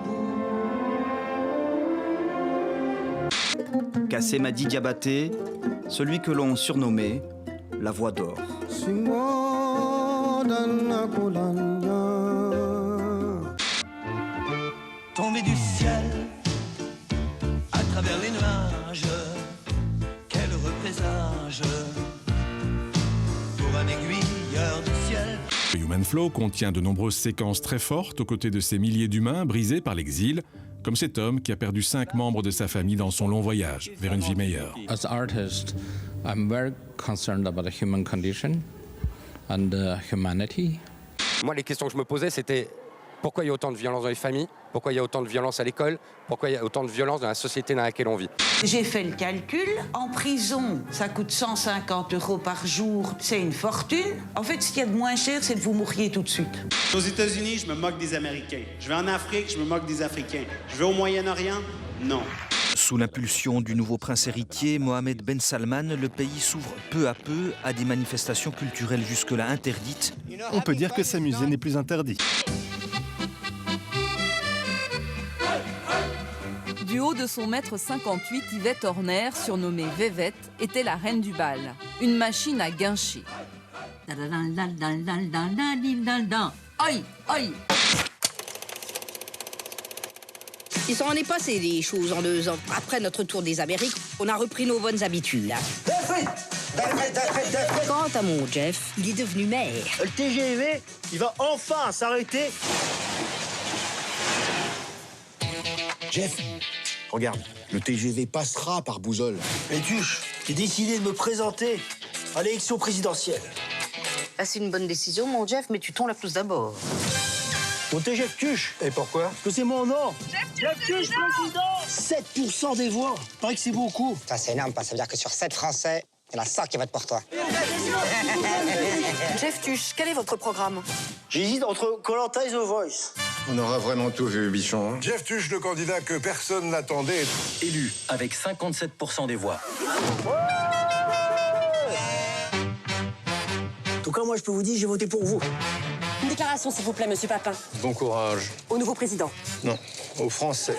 bout. Kassemadi Diabaté, celui que l'on surnommait la Voix d'Or. Tombé du ciel, à travers les nuages, quel représage pour un aiguilleur du ciel. Human Flow contient de nombreuses séquences très fortes aux côtés de ces milliers d'humains brisés par l'exil, comme cet homme qui a perdu 5 membres de sa famille dans son long voyage vers une vie meilleure. As an artist, I'm very concerned about the human condition and humanity. Moi, les questions que je me posais, c'était pourquoi il y a autant de violence dans les familles, pourquoi il y a autant de violence à l'école, pourquoi il y a autant de violence dans la société dans laquelle on vit. J'ai fait le calcul. En prison, ça coûte 150 € par jour. C'est une fortune. En fait, ce qu'il y a de moins cher, c'est de vous mourir tout de suite. Aux États-Unis, je me moque des Américains. Je vais en Afrique, je me moque des Africains. Je vais au Moyen-Orient, non. Sous l'impulsion du nouveau prince héritier, Mohamed Ben Salman, le pays s'ouvre peu à peu à des manifestations culturelles jusque-là interdites. On peut dire que s'amuser n'est plus interdit. Du haut de son mètre 58, Yvette Horner, surnommée Vévette, était la reine du bal. Une machine à guincher. Aïe, aïe. Il s'en est passé des choses en 2 ans. Après notre tour des Amériques, on a repris nos bonnes habitudes. Quant à mon Jeff, il est devenu maire. Le TGV, il va enfin s'arrêter. Jeff, regarde, le TGV passera par Bouzolle. Et Tuche, j'ai décidé de me présenter à l'élection présidentielle. Ah, c'est une bonne décision, mon Jeff, mais tu tombes la plus d'abord. Mon Jeff Tuche. Et pourquoi? Parce que c'est mon nom. Jeff Tuche, président. 7% des voix. Paraît que c'est beaucoup. Ça, c'est énorme, ça veut dire que sur 7 Français, il y en a 5 qui votent pour toi. Jeff Tuche, quel est votre programme? J'hésite entre Koh-Lanta et The Voice. On aura vraiment tout vu, Bichon. Hein. Jeff Tuche, le candidat que personne n'attendait, Élu avec 57% des voix. En tout cas, moi, je peux vous dire, j'ai voté pour vous. Une déclaration, s'il vous plaît, monsieur Papin. Bon courage. Au nouveau président. Non, aux Français.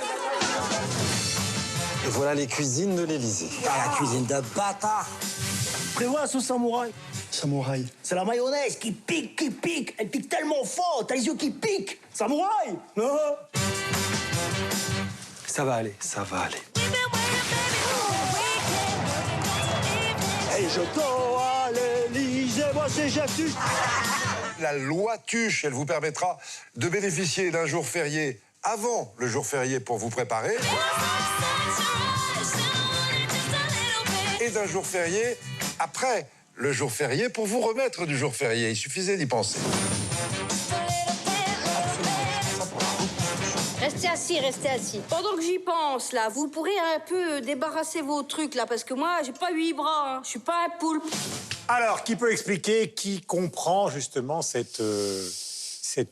Et voilà les cuisines de l'Élysée. Ah, la cuisine de bâtard. Prévois la sauce samouraï. Samouraï. C'est la mayonnaise qui pique, qui pique. Elle pique tellement fort, t'as les yeux qui piquent. Samouraï. Ça va aller, ça va aller. Et je cours à l'Élysée, moi c'est Jeff Tuche. La loi Tuche, elle vous permettra de bénéficier d'un jour férié avant le jour férié pour vous préparer et d'un jour férié après le jour férié pour vous remettre du jour férié. Il suffisait d'y penser. Restez assis, restez assis. Pendant que j'y pense, là, vous pourrez un peu débarrasser vos trucs, là, parce que moi, j'ai pas 8 bras, hein. Je suis pas un poulpe. Alors, qui peut expliquer, qui comprend justement cette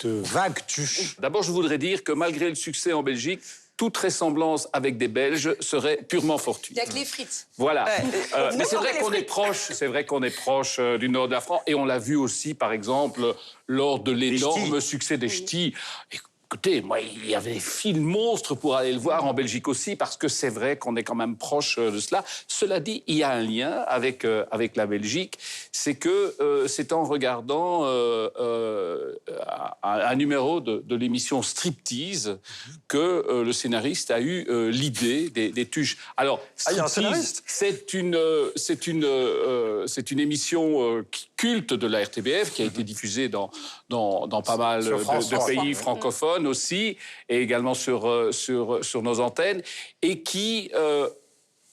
vague Tuche? D'abord, je voudrais dire que malgré le succès en Belgique, toute ressemblance avec des Belges serait purement fortuite. Il y a que les frites. Voilà. Ouais. Mais c'est vrai qu'on est proche. C'est vrai qu'on est proche du nord de la France, et on l'a vu aussi, par exemple, lors de l'énorme succès des Ch'tis. Écoutez, moi, il y avait des films monstres pour aller le voir en Belgique aussi, parce que c'est vrai qu'on est quand même proche de cela. Cela dit, il y a un lien avec la Belgique. C'est que c'est en regardant un numéro de l'émission Striptease que le scénariste a eu l'idée des Tuches. Alors, il y a un scénariste. c'est une émission culte de la RTBF, qui a été diffusée dans pas mal de pays francophones aussi, et également sur nos antennes, et qui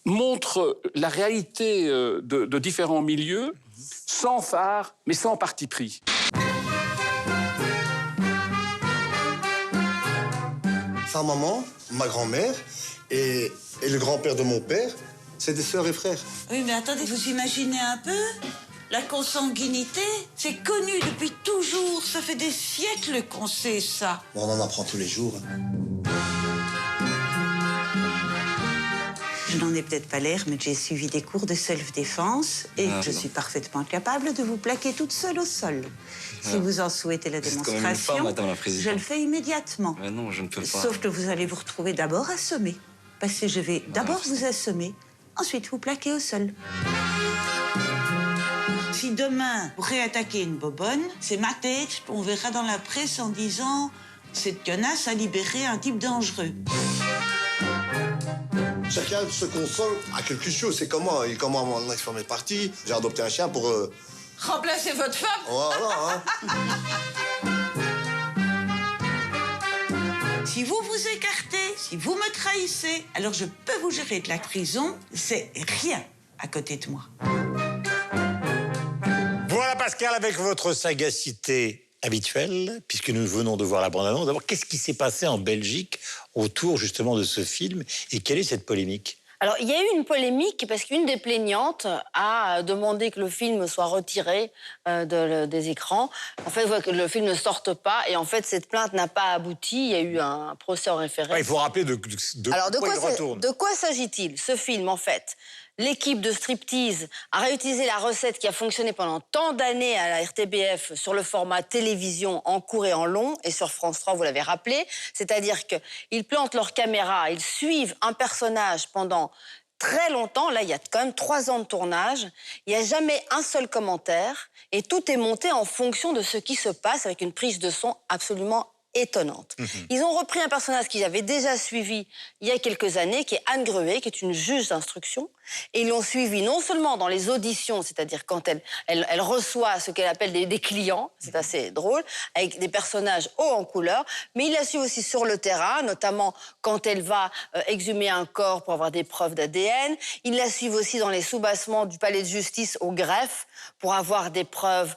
montre la réalité de différents milieux, sans phare, mais sans parti pris. Sa maman, ma grand-mère et le grand-père de mon père, c'est des sœurs et frères. Oui, mais attendez, vous imaginez un peu? La consanguinité, c'est connu depuis toujours. Ça fait des siècles qu'on sait ça. On en apprend tous les jours. Je n'en ai peut-être pas l'air, mais j'ai suivi des cours de self-défense et je suis parfaitement capable de vous plaquer toute seule au sol. Si vous en souhaitez la démonstration, je le fais immédiatement. Mais non, je ne peux pas. Sauf que vous allez vous retrouver d'abord assommé. Parce que je vais d'abord vous assommer, ensuite vous plaquer au sol. Si demain vous réattaquez une bobonne, c'est ma tête, on verra dans la presse en disant « Cette connasse a libéré un type dangereux ». Chacun se console à quelque chose. C'est comment mon ex-femme est partie, j'ai adopté un chien pour... Remplacer votre femme. Voilà, hein. Si vous vous écartez, si vous me trahissez, alors je peux vous gérer de la prison. C'est rien à côté de moi. Voilà Pascal, avec votre sagacité habituelle, puisque nous venons de voir la bande-annonce. D'abord, qu'est-ce qui s'est passé en Belgique autour justement de ce film et quelle est cette polémique ? Alors, il y a eu une polémique parce qu'une des plaignantes a demandé que le film soit retiré des écrans. En fait, que le film ne sorte pas. Et en fait, cette plainte n'a pas abouti. Il y a eu un procès en référé. Ouais, il faut rappeler de quoi il retourne. De quoi s'agit-il ? Ce film, en fait, l'équipe de Striptease a réutilisé la recette qui a fonctionné pendant tant d'années à la RTBF sur le format télévision en court et en long, et sur France 3, vous l'avez rappelé. C'est-à-dire qu'ils plantent leur caméra, ils suivent un personnage pendant très longtemps. Là, il y a quand même 3 ans de tournage. Il n'y a jamais un seul commentaire. Et tout est monté en fonction de ce qui se passe, avec une prise de son absolument étonnante. Ils ont repris un personnage qu'ils avaient déjà suivi il y a quelques années, qui est Anne Gruet, qui est une juge d'instruction. Et ils l'ont suivi non seulement dans les auditions, c'est-à-dire quand elle reçoit ce qu'elle appelle des clients, c'est assez drôle, avec des personnages hauts en couleur, mais il la suit aussi sur le terrain, notamment quand elle va exhumer un corps pour avoir des preuves d'ADN. Ils la suivent aussi dans les soubassements du palais de justice au greffe pour avoir des preuves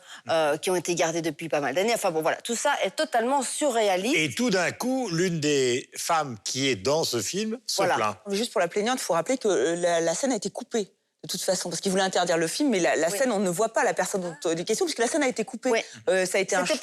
qui ont été gardées depuis pas mal d'années. Enfin bon, voilà, tout ça est totalement surréaliste. Et tout d'un coup, l'une des femmes qui est dans ce film se plaint. Juste pour la plaignante, il faut rappeler que la scène a été coupée, de toute façon, parce qu'ils voulaient interdire le film, mais la scène, on ne voit pas la personne dont il est question, puisque la scène a été coupée. Ça a été un choix,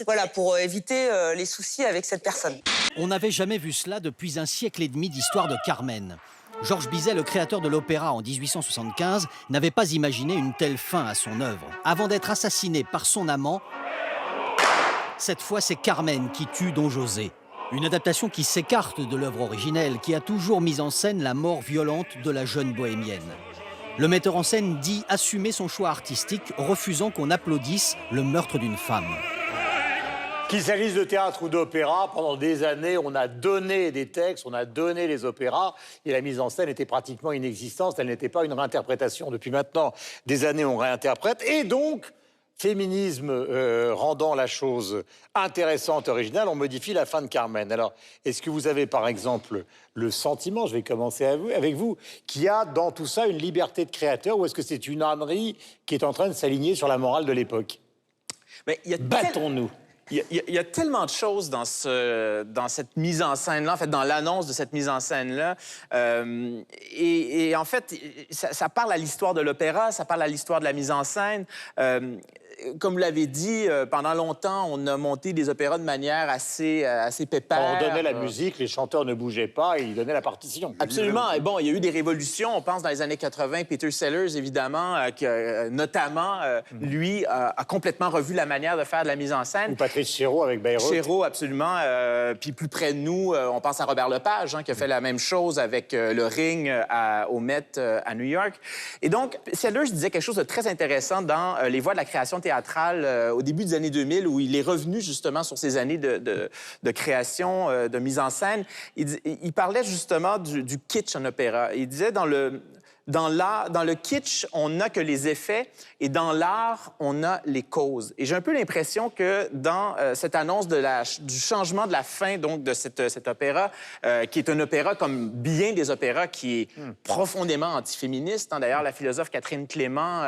voilà, pour éviter les soucis avec cette personne. On n'avait jamais vu cela depuis un siècle et demi d'histoire de Carmen. Georges Bizet, le créateur de l'opéra en 1875, n'avait pas imaginé une telle fin à son œuvre. Avant d'être assassiné par son amant, cette fois c'est Carmen qui tue Don José. Une adaptation qui s'écarte de l'œuvre originelle, qui a toujours mis en scène la mort violente de la jeune bohémienne. Le metteur en scène dit assumer son choix artistique, refusant qu'on applaudisse le meurtre d'une femme. Qu'il s'agisse de théâtre ou d'opéra, pendant des années, on a donné des textes, on a donné les opéras, et la mise en scène était pratiquement inexistante, elle n'était pas une réinterprétation. Depuis maintenant des années, on réinterprète, et donc, féminisme rendant la chose intéressante, originale, on modifie la fin de Carmen. Alors, est-ce que vous avez, par exemple, le sentiment, je vais commencer avec vous, qu'il y a dans tout ça une liberté de créateur, ou est-ce que c'est une ânerie qui est en train de s'aligner sur la morale de l'époque ? Battons-nous. Il y a tellement de choses dans cette mise en scène-là, en fait, dans l'annonce de cette mise en scène-là. Et en fait, ça parle à l'histoire de l'opéra, ça parle à l'histoire de la mise en scène. Comme vous l'avez dit, pendant longtemps, on a monté des opéras de manière assez pépère. On donnait la musique, les chanteurs ne bougeaient pas et ils donnaient la partition. Absolument. Et bon, il y a eu des révolutions. On pense dans les années 80, Peter Sellers, évidemment, qui notamment, lui, a complètement revu la manière de faire de la mise en scène. Ou Patrice Chéreau avec Bayreuth. Chéreau, absolument. Puis plus près de nous, on pense à Robert Lepage, hein, qui a fait la même chose avec le Ring au Met à New York. Et donc, Sellers disait quelque chose de très intéressant dans Les Voies de la création théâtrale au début des années 2000, où il est revenu justement sur ces années de création, de mise en scène. Il parlait justement du kitsch en opéra. Il disait dans le kitsch, on n'a que les effets et dans l'art, on a les causes. Et j'ai un peu l'impression que dans cette annonce du changement de la fin donc, de cet opéra, qui est un opéra comme bien des opéras qui est profondément antiféministe. Hein. D'ailleurs, la philosophe Catherine Clément,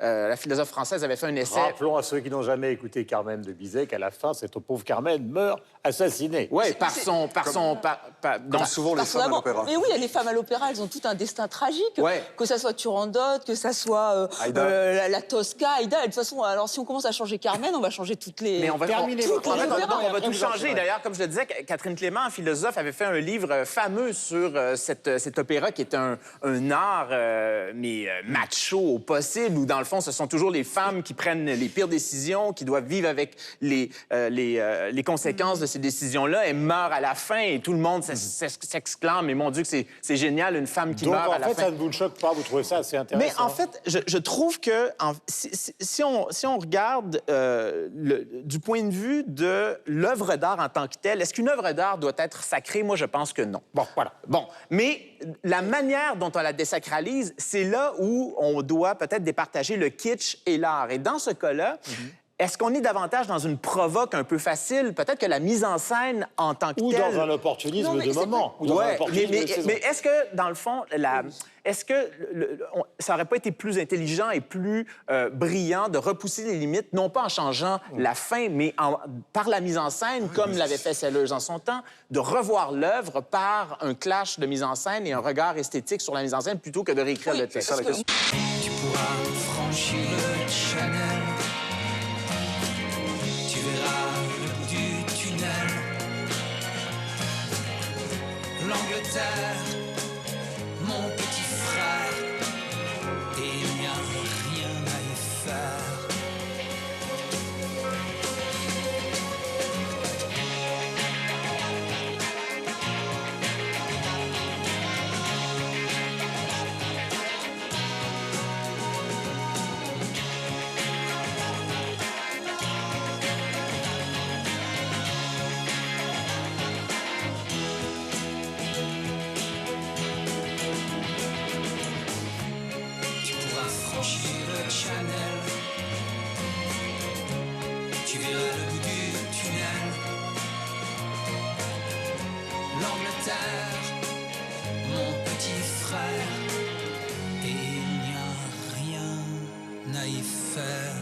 la philosophe française, avait fait un essai... Rappelons à ceux qui n'ont jamais écouté Carmen de Bizet qu'à la fin, cette pauvre Carmen meurt assassinée. Oui, dans souvent les femmes à l'opéra. Mais oui, les femmes à l'opéra, elles ont tout un destin tragique. Ouais. Que ça soit Turandot, que ça soit la Tosca, Aïda. De toute façon, alors si on commence à changer Carmen, on va changer toutes les... Mais on va terminer. On va tout changer. D'ailleurs, comme je le disais, Catherine Clément, philosophe, avait fait un livre fameux sur cet opéra qui est un art macho au possible, où dans le fond, ce sont toujours les femmes qui prennent les pires décisions, qui doivent vivre avec les conséquences de ces décisions-là. Elles meurent à la fin et tout le monde s'exclame. Mais mon Dieu, que c'est génial, une femme qui meurt à la fin. Donc, en fait, ça ne vous choque pas, vous trouvez ça assez intéressant? Mais en fait, je trouve que si on regarde du point de vue de l'œuvre d'art en tant que telle, est-ce qu'une œuvre d'art doit être sacrée? Moi, je pense que non. Bon, voilà. Bon, mais la manière dont on la désacralise, c'est là où on doit peut-être départager le kitsch et l'art. Et dans ce cas-là, est-ce qu'on est davantage dans une provoque un peu facile? Peut-être que la mise en scène en tant que telle... Ou dans un opportunisme de moment. Mais est-ce que, dans le fond, est-ce que ça n'aurait pas été plus intelligent et plus brillant de repousser les limites, non pas en changeant la fin, mais par la mise en scène, comme l'avait fait Sellers en son temps, de revoir l'œuvre par un clash de mise en scène et un regard esthétique sur la mise en scène plutôt que de réécrire le texte? Tu pourras franchir le Channel. Tu verras le bout du tunnel. L'Angleterre, mon petit frère, et il n'y a rien à y faire. Tu verras le bout du tunnel. L'Angleterre, mon petit frère, et il n'y a rien à y faire.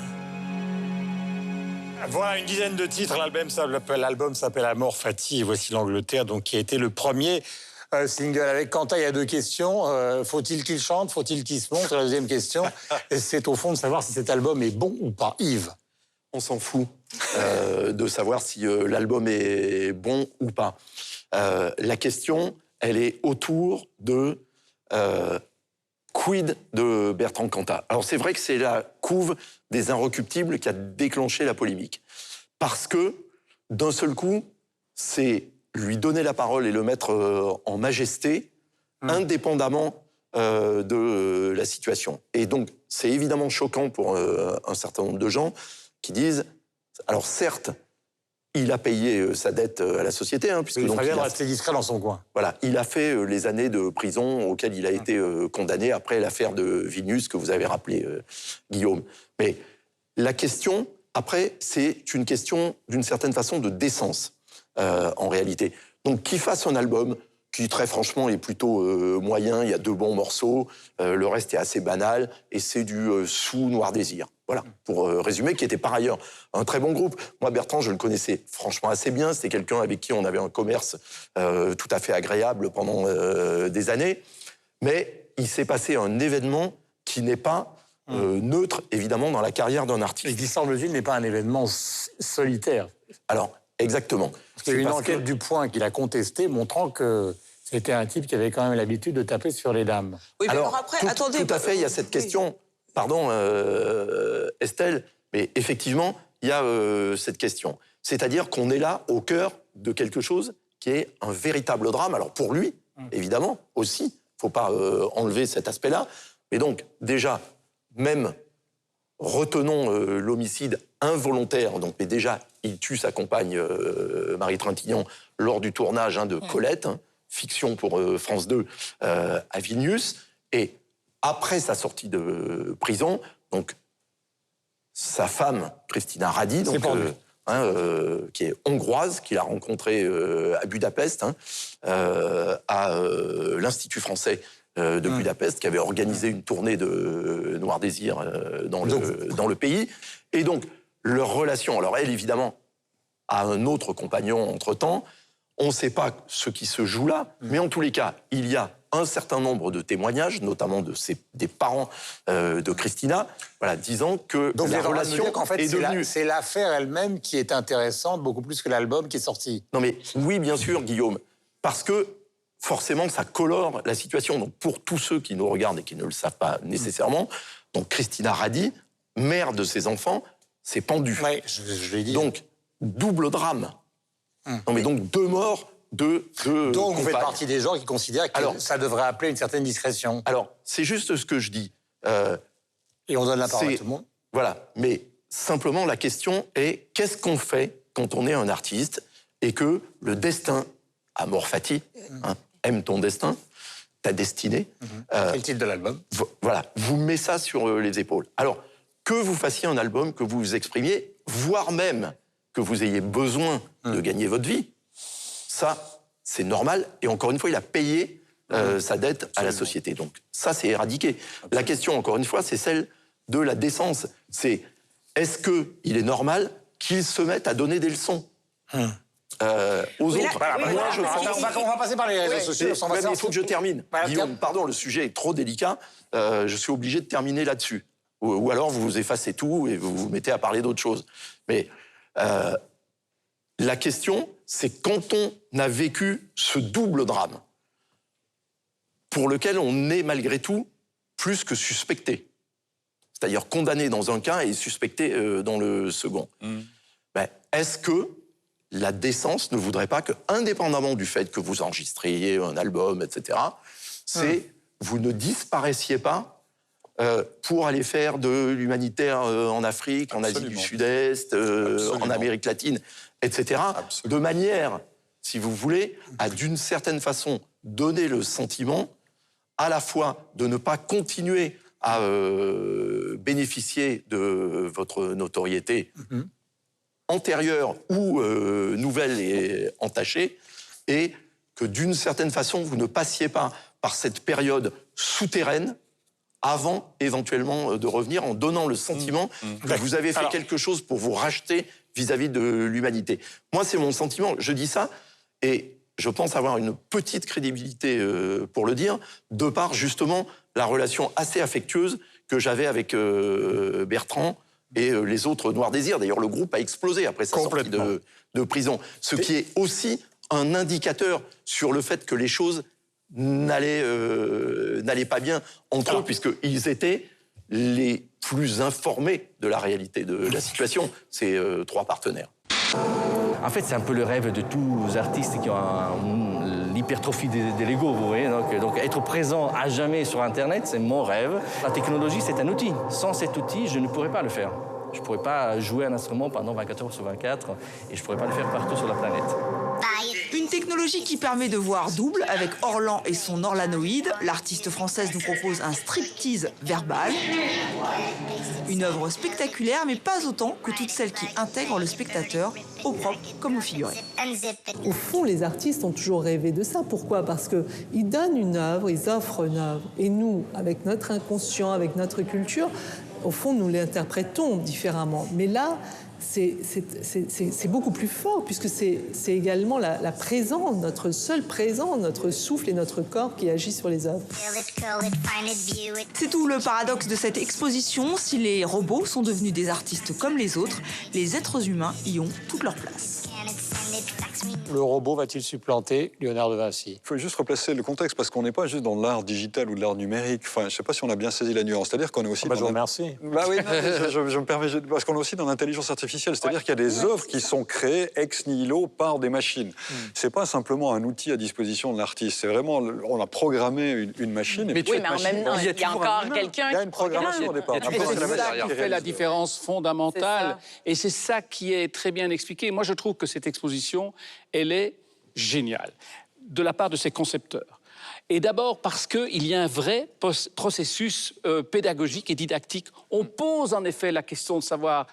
Voilà une dizaine de titres. L'album s'appelle Amor Fati et voici l'Angleterre, donc qui a été le premier single avec Quentin. Il y a deux questions. Faut-il qu'il chante? Faut-il qu'il se montre? La deuxième question, c'est au fond de savoir si cet album est bon ou pas. Yves? On s'en fout de savoir si l'album est bon ou pas. La question, elle est autour de quid de Bertrand Cantat. Alors c'est vrai que c'est la couve des Inrecuptibles qui a déclenché la polémique. Parce que, d'un seul coup, c'est lui donner la parole et le mettre en majesté, indépendamment de la situation. Et donc, c'est évidemment choquant pour un certain nombre de gens qui disent, alors certes, il a payé sa dette à la société, puisque il fallait rester discret dans son coin. Voilà, il a fait les années de prison auxquelles il a été condamné après l'affaire de Vilnius que vous avez rappelé, Guillaume. Mais la question, après, c'est une question d'une certaine façon de décence, en réalité. Donc, qu'il fasse un album qui, très franchement, est plutôt moyen, il y a 2 bons morceaux, le reste est assez banal, et c'est du sous Noir Désir. Voilà, pour résumer, qui était par ailleurs un très bon groupe. Moi, Bertrand, je le connaissais franchement assez bien. C'était quelqu'un avec qui on avait un commerce tout à fait agréable pendant des années. Mais il s'est passé un événement qui n'est pas neutre, évidemment, dans la carrière d'un artiste. Et qui, semble-t-il, n'est pas un événement solitaire. Alors, exactement. Parce qu'il y a une enquête du Point qu'il a contestée, montrant que c'était un type qui avait quand même l'habitude de taper sur les dames. Oui, mais alors après, tout, attendez... Tout à fait, il y a cette question... Pardon, Estelle, mais effectivement, il y a cette question. C'est-à-dire qu'on est là au cœur de quelque chose qui est un véritable drame. Alors pour lui, évidemment, aussi, il ne faut pas enlever cet aspect-là. Mais donc, déjà, même retenons l'homicide involontaire. Donc, mais déjà, il tue sa compagne Marie Trintignant lors du tournage de Colette, fiction pour France 2 à Vilnius. Et après sa sortie de prison, donc sa femme, Christina Radi, donc, qui est hongroise, qu'il a rencontrée à Budapest, à l'Institut français de Budapest, qui avait organisé une tournée de Noir Désir dans le pays. Et donc, leur relation, alors elle, évidemment, a un autre compagnon entre-temps. On ne sait pas ce qui se joue là, mais en tous les cas, il y a un certain nombre de témoignages, notamment des parents de Christina, voilà, disant que donc, la relation en fait, est devenue... C'est l'affaire elle-même qui est intéressante, beaucoup plus que l'album qui est sorti. Non mais oui, bien sûr, Guillaume, parce que forcément, ça colore la situation. Donc pour tous ceux qui nous regardent et qui ne le savent pas nécessairement, donc Christina Radi, mère de ses enfants, s'est pendue. Oui, je l'ai dit. Donc, double drame. Non mais donc 2 morts de donc vous faites partie des gens qui considèrent que ça devrait appeler une certaine discrétion. Alors, c'est juste ce que je dis. Et on donne la parole à tout le monde. Voilà, mais simplement la question est qu'est-ce qu'on fait quand on est un artiste et que le destin, amor fati, aime ton destin, ta destinée. C'est le titre de l'album. Voilà, vous met ça sur les épaules. Alors, que vous fassiez un album, que vous vous exprimiez, voire même que vous ayez besoin de gagner votre vie, ça, c'est normal. Et encore une fois, il a payé sa dette à la société. Donc ça, c'est éradiqué. La question, encore une fois, c'est celle de la décence. C'est est-ce qu'il est normal qu'il se mette à donner des leçons aux autres? On va passer par les réseaux sociaux. Il faut que je termine. Guillaume, pardon, le sujet est trop délicat. Je suis obligé de terminer là-dessus. Ou alors vous effacez tout et vous vous mettez à parler d'autre chose. Mais la question, c'est quand on a vécu ce double drame, pour lequel on est malgré tout plus que suspecté, c'est-à-dire condamné dans un cas et suspecté dans le second. Est-ce que la décence ne voudrait pas que, indépendamment du fait que vous enregistriez un album, etc., c'est vous ne disparaissiez pas pour aller faire de l'humanitaire en Afrique, en Asie du Sud-Est, en Amérique latine, etc., de manière, si vous voulez, à d'une certaine façon donner le sentiment à la fois de ne pas continuer à bénéficier de votre notoriété antérieure ou nouvelle et entachée, et que d'une certaine façon, vous ne passiez pas par cette période souterraine avant éventuellement de revenir en donnant le sentiment que vous avez fait quelque chose pour vous racheter vis-à-vis de l'humanité. Moi, c'est mon sentiment. Je dis ça et je pense avoir une petite crédibilité pour le dire, de par justement la relation assez affectueuse que j'avais avec Bertrand et les autres Noir Désir. D'ailleurs, le groupe a explosé après sa sortie de prison. Ce qui est aussi un indicateur sur le fait que les choses n'allaient pas bien entre eux, puisqu'ils étaient les plus informés de la réalité de la situation, ces 3 partenaires. En fait, c'est un peu le rêve de tous les artistes qui ont l'hypertrophie de l'ego, vous voyez. Donc, être présent à jamais sur Internet, c'est mon rêve. La technologie, c'est un outil. Sans cet outil, je ne pourrais pas le faire. Je ne pourrais pas jouer un instrument pendant 24 heures sur 24 et je ne pourrais pas le faire partout sur la planète. Une technologie qui permet de voir double. Avec Orlan et son Orlanoïde, l'artiste française nous propose un striptease verbal. Une œuvre spectaculaire, mais pas autant que toutes celles qui intègrent le spectateur, au propre comme au figuré. Au fond, les artistes ont toujours rêvé de ça. Pourquoi? Parce qu'ils donnent une œuvre, ils offrent une œuvre. Et nous, avec notre inconscient, avec notre culture, au fond, nous l'interprétons différemment. Mais là, c'est beaucoup plus fort, puisque c'est également la présence, notre seul présent, notre souffle et notre corps qui agit sur les œuvres. C'est tout le paradoxe de cette exposition. Si les robots sont devenus des artistes comme les autres, les êtres humains y ont toute leur place. Le robot va-t-il supplanter Léonard de Vinci? Il faut juste replacer le contexte, parce qu'on n'est pas juste dans l'art digital ou de l'art numérique. Enfin, je ne sais pas si on a bien saisi la nuance. C'est-à-dire qu'on est aussi... je vous remercie. Bah oui, non, je me permets, parce qu'on est aussi dans l'intelligence artificielle. C'est-à-dire qu'il y a des œuvres qui sont créées ex nihilo par des machines. C'est pas simplement un outil à disposition de l'artiste. C'est vraiment, on a programmé une machine. Mais en même temps, il y a encore quelqu'un... Il y a une programmation au départ. C'est ça qui fait la différence fondamentale. Et c'est ça qui est très bien expliqué. Moi, je trouve que cette exposition, elle est géniale, de la part de ses concepteurs. Et d'abord parce qu'il y a un vrai processus pédagogique et didactique. On pose en effet la question de savoir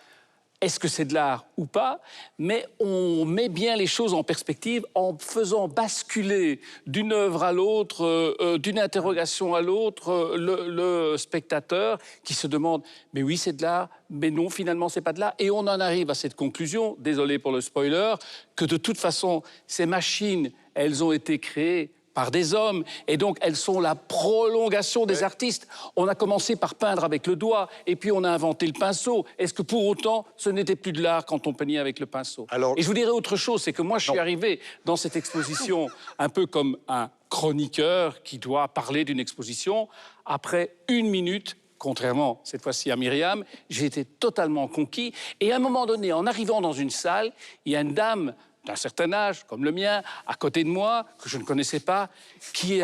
est-ce que c'est de l'art ou pas, mais on met bien les choses en perspective en faisant basculer d'une œuvre à l'autre, d'une interrogation à l'autre, le spectateur qui se demande « mais oui, c'est de l'art, mais non, finalement, c'est pas de l'art ». Et on en arrive à cette conclusion, désolé pour le spoiler, que de toute façon, ces machines, elles ont été créées par des hommes, et donc elles sont la prolongation des artistes. On a commencé par peindre avec le doigt, et puis on a inventé le pinceau. Est-ce que pour autant, ce n'était plus de l'art quand on peignait avec le pinceau? Et je vous dirais autre chose, c'est que moi, je suis arrivé dans cette exposition un peu comme un chroniqueur qui doit parler d'une exposition. Après 1 minute, contrairement cette fois-ci à Myriam, j'ai été totalement conquis. Et à un moment donné, en arrivant dans une salle, il y a une dame d'un certain âge, comme le mien, à côté de moi, que je ne connaissais pas, qui est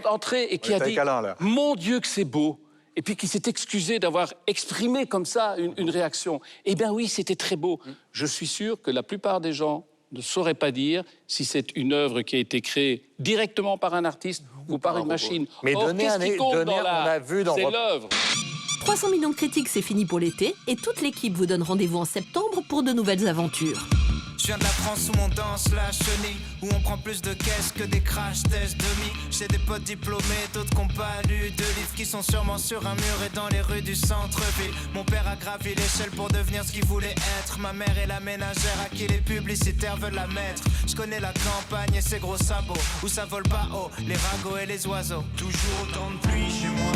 entrée et qui a dit « Mon Dieu que c'est beau !» et puis qui s'est excusé d'avoir exprimé comme ça une réaction. Eh bien oui, c'était très beau. Je suis sûr que la plupart des gens ne sauraient pas dire si c'est une œuvre qui a été créée directement par un artiste ou par une machine. Mais qu'est-ce qui compte dans l'art? C'est l'œuvre. 300 millions de critiques, c'est fini pour l'été, et toute l'équipe vous donne rendez-vous en septembre pour de nouvelles aventures. Je viens de la France où on danse la chenille, où on prend plus de caisses que des crash tests demi. J'ai des potes diplômés, d'autres qui n'ont pas lu de livres, qui sont sûrement sur un mur et dans les rues du centre-ville. Mon père a gravi l'échelle pour devenir ce qu'il voulait être. Ma mère est la ménagère à qui les publicitaires veulent la mettre. Je connais la campagne et ses gros sabots, où ça vole pas haut, les ragots et les oiseaux. Toujours autant de pluie chez moi,